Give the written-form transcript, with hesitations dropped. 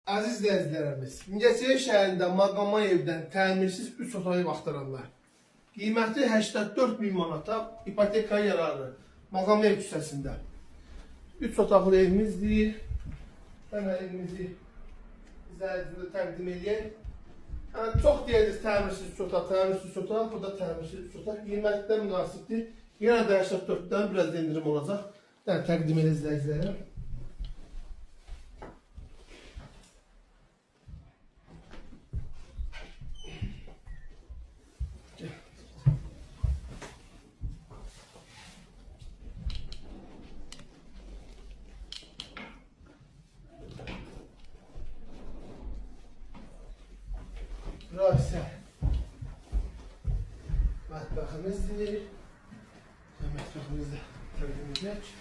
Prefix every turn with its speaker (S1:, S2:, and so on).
S1: Aziz izləyicilərimiz, Mingəçevir şəhərində Maqamayevdən təmirsiz 3 otağı axtaranlar. Qiyməti 84 min manata ipotekaya yararlı Maqamayev küçəsində 3 otaqlı evimizdir. Hemen evimizi izləyicimizə təqdim edək. Çox deyəcək təmirsiz 3 otaq, təmirsiz 3 otaq, bu da təmirsiz 3 otaq. Qiymətdən münasibdir. Yenə də 84-dən biraz endirim olacaq. Təqdim edək izləyicilərə. Burası mətbəximizdir. Mətbəximizdə təqdim edək.